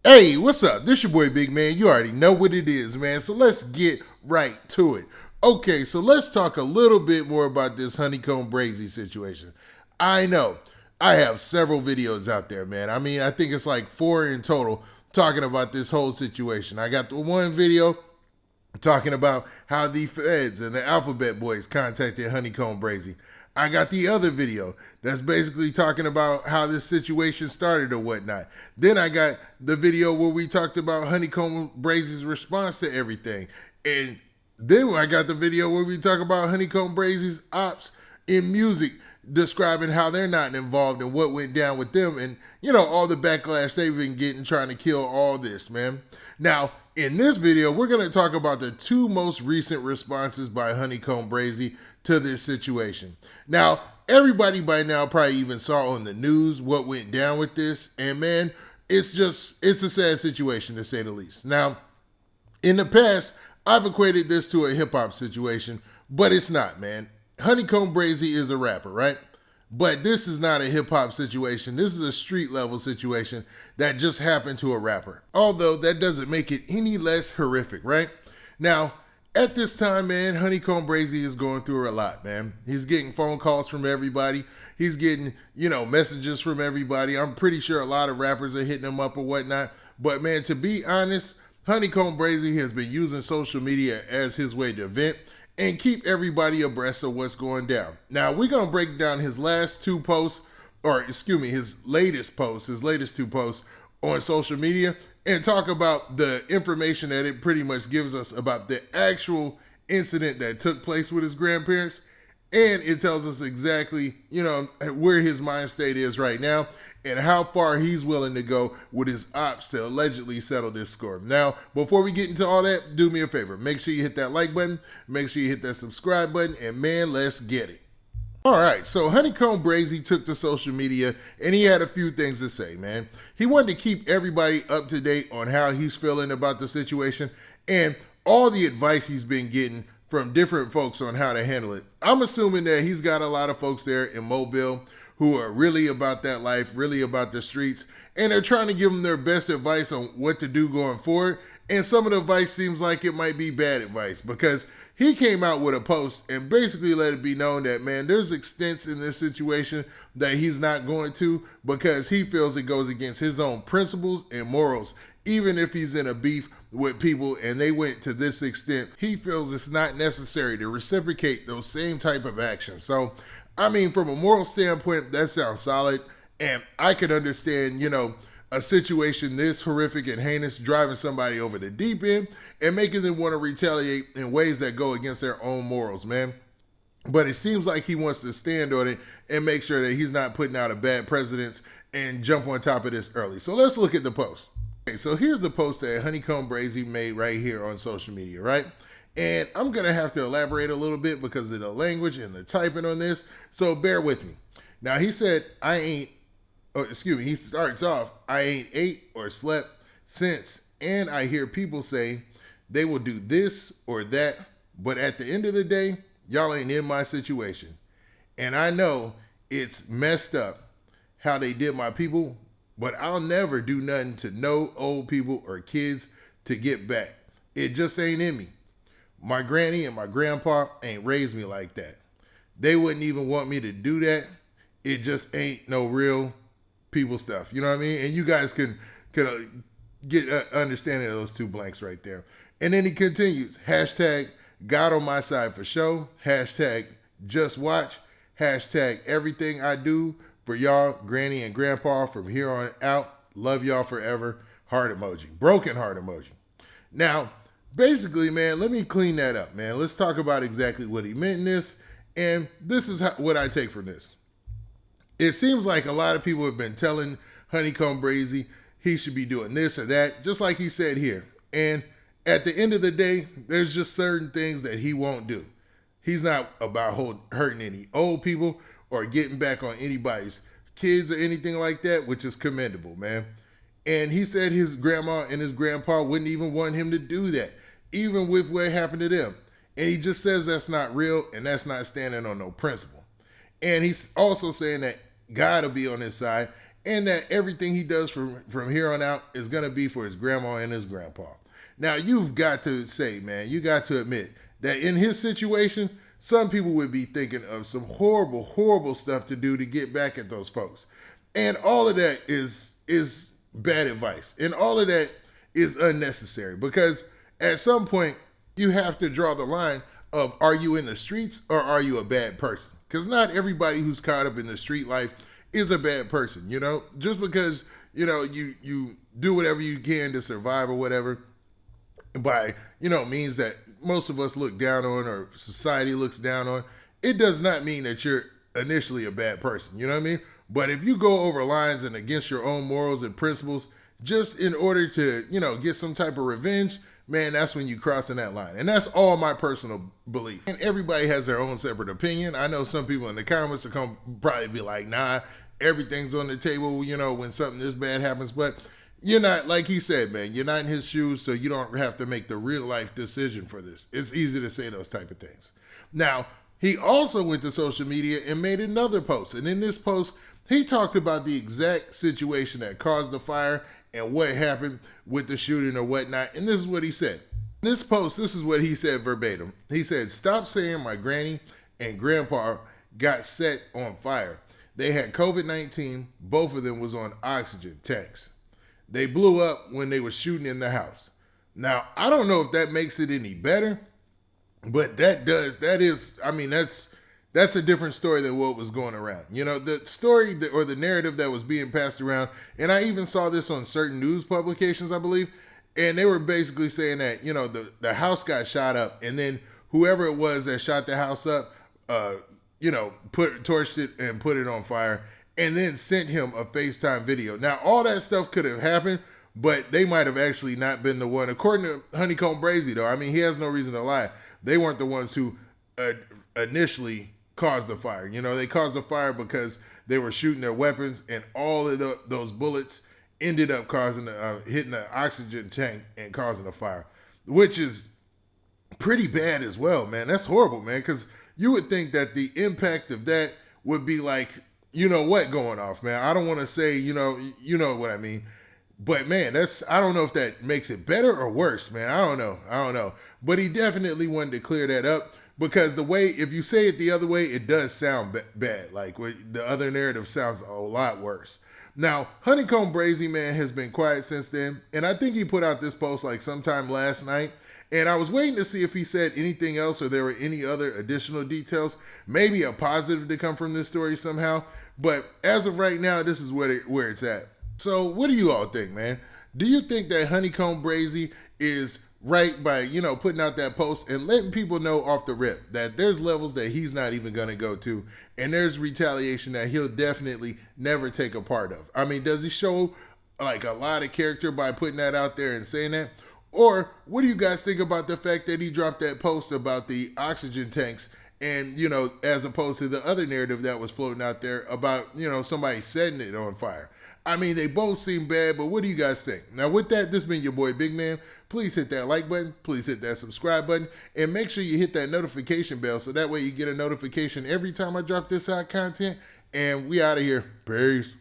Hey, what's up? This your boy Big Man. You already know what it is, man. So let's get right to it. Okay, so let's talk a little bit more about this HoneyKomb Brazy situation. I know I have several videos out there, man. I mean, I think it's like 4 in total talking about this whole situation. I got the one video talking about how the feds and the Alphabet Boys contacted HoneyKomb Brazy. I got the other video that's basically talking about how this situation started or whatnot. Then I got the video where we talked about HoneyKomb Brazy's response to everything. And then I got the video where we talk about HoneyKomb Brazy's ops in music, describing how they're not involved and what went down with them and, you know, all the backlash they've been getting trying to kill all this, man. Now, in this video, we're going to talk about the 2 most recent responses by HoneyKomb Brazy to this situation. Now, everybody by now probably even saw on the news what went down with this, and man, it's a sad situation to say the least. Now, in the past, I've equated this to a hip-hop situation, but it's not, man. HoneyKomb Brazy is a rapper, right? But this is not a hip-hop situation. This is a street-level situation that just happened to a rapper. Although, that doesn't make it any less horrific, right? Now, at this time, man, HoneyKomb Brazy is going through a lot, man. He's getting phone calls from everybody. He's getting, messages from everybody. I'm pretty sure a lot of rappers are hitting him up or whatnot. But, man, to be honest, HoneyKomb Brazy has been using social media as his way to vent and keep everybody abreast of what's going down. Now, we're going to break down his last 2 posts, his latest 2 posts on social media, and talk about the information that it pretty much gives us about the actual incident that took place with his grandparents. And it tells us exactly, where his mind state is right now and how far he's willing to go with his ops to allegedly settle this score. Now, before we get into all that, do me a favor. Make sure you hit that like button. Make sure you hit that subscribe button. And man, let's get it. All right, so HoneyKomb Brazy took to social media and he had a few things to say, man. He wanted to keep everybody up to date on how he's feeling about the situation and all the advice he's been getting from different folks on how to handle it. I'm assuming that he's got a lot of folks there in Mobile who are really about that life, really about the streets, and they're trying to give him their best advice on what to do going forward. And some of the advice seems like it might be bad advice because he came out with a post and basically let it be known that, man, there's extents in this situation that he's not going to because he feels it goes against his own principles and morals. Even if he's in a beef with people and they went to this extent, he feels it's not necessary to reciprocate those same type of actions. So, I mean, from a moral standpoint, that sounds solid. And I could understand, a situation this horrific and heinous driving somebody over the deep end and making them want to retaliate in ways that go against their own morals, man. But it seems like he wants to stand on it and make sure that he's not putting out a bad precedence and jump on top of this early. So let's look at the post. Okay, so here's the post that HoneyKomb Brazy made right here on social media, right? And I'm going to have to elaborate a little bit because of the language and the typing on this, so bear with me. Now, he said, he starts off, I ain't ate or slept since, and I hear people say they will do this or that, but at the end of the day, y'all ain't in my situation. And I know it's messed up how they did my people, but I'll never do nothing to no old people or kids to get back. It just ain't in me. My granny and my grandpa ain't raised me like that. They wouldn't even want me to do that. It just ain't no real people stuff. You know what I mean? And you guys can get an understanding of those 2 blanks right there. And then he continues, hashtag God on my side for show, hashtag just watch, hashtag everything I do for y'all, granny and grandpa from here on out. Love y'all forever. Heart emoji. Broken heart emoji. Now, basically, man, let me clean that up, man. Let's talk about exactly what he meant in this. And this is what I take from this. It seems like a lot of people have been telling HoneyKomb Brazy he should be doing this or that, just like he said here. And at the end of the day, there's just certain things that he won't do. He's not about hurting any old people or getting back on anybody's kids or anything like that, which is commendable, man. And he said his grandma and his grandpa wouldn't even want him to do that, even with what happened to them. And he just says that's not real and that's not standing on no principle. And he's also saying that God will be on his side and that everything he does from here on out is going to be for his grandma and his grandpa. Now, you've got to say, man, you got to admit that in his situation, some people would be thinking of some horrible, horrible stuff to do to get back at those folks. And all of that is bad advice. And all of that is unnecessary, because at some point you have to draw the line of, are you in the streets or are you a bad person? Because not everybody who's caught up in the street life is a bad person, you know? Just because, you know, you do whatever you can to survive or whatever by, you know, means that most of us look down on or society looks down on, it does not mean that you're initially a bad person, you know what I mean? But if you go over lines and against your own morals and principles just in order to, you know, get some type of revenge, man, that's when you crossing that line. And that's all my personal belief. And everybody has their own separate opinion. I know some people in the comments are probably be like, nah, everything's on the table, you know, when something this bad happens. But you're not, like he said, man, you're not in his shoes, so you don't have to make the real life decision for this. It's easy to say those type of things. Now, he also went to social media and made another post. And in this post, he talked about the exact situation that caused the fire and what happened with the shooting or whatnot. And this is what he said. In this post, this is what he said verbatim. He said, "Stop saying my granny and grandpa got set on fire. They had COVID-19. Both of them was on oxygen tanks. They blew up when they were shooting in the house." Now, I don't know if that makes it any better, but that's a different story than what was going around. You know, the story or the narrative that was being passed around, and I even saw this on certain news publications, I believe, and they were basically saying that, you know, the house got shot up, and then whoever it was that shot the house up, you know, torched it and put it on fire, and then sent him a FaceTime video. Now, all that stuff could have happened, but they might have actually not been the one. According to HoneyKomb Brazy, though, I mean, he has no reason to lie. They weren't the ones who initially caused the fire. You know, they caused the fire because they were shooting their weapons, and all of those bullets ended up hitting the oxygen tank and causing a fire, which is pretty bad as well, man. That's horrible, man, because you would think that the impact of that would be like, you know what, going off, man. I don't want to say, you know what I mean. But man, I don't know if that makes it better or worse, man. I don't know. But he definitely wanted to clear that up, because the way, if you say it the other way, it does sound bad. Like the other narrative sounds a lot worse. Now, HoneyKomb Brazy, man, has been quiet since then. And I think he put out this post like sometime last night. And I was waiting to see if he said anything else or there were any other additional details, maybe a positive to come from this story somehow. But as of right now, this is where it's at. So what do you all think, man? Do you think that HoneyKomb Brazy is right by, you know, putting out that post and letting people know off the rip that there's levels that he's not even going to go to, and there's retaliation that he'll definitely never take a part of? I mean, does he show like a lot of character by putting that out there and saying that? Or what do you guys think about the fact that he dropped that post about the oxygen tanks, and, you know, as opposed to the other narrative that was floating out there about, you know, somebody setting it on fire? I mean, they both seem bad, but what do you guys think? Now, with that, this has been your boy Big Man. Please hit that like button. Please hit that subscribe button. And make sure you hit that notification bell so that way you get a notification every time I drop this out content. And we out of here. Peace.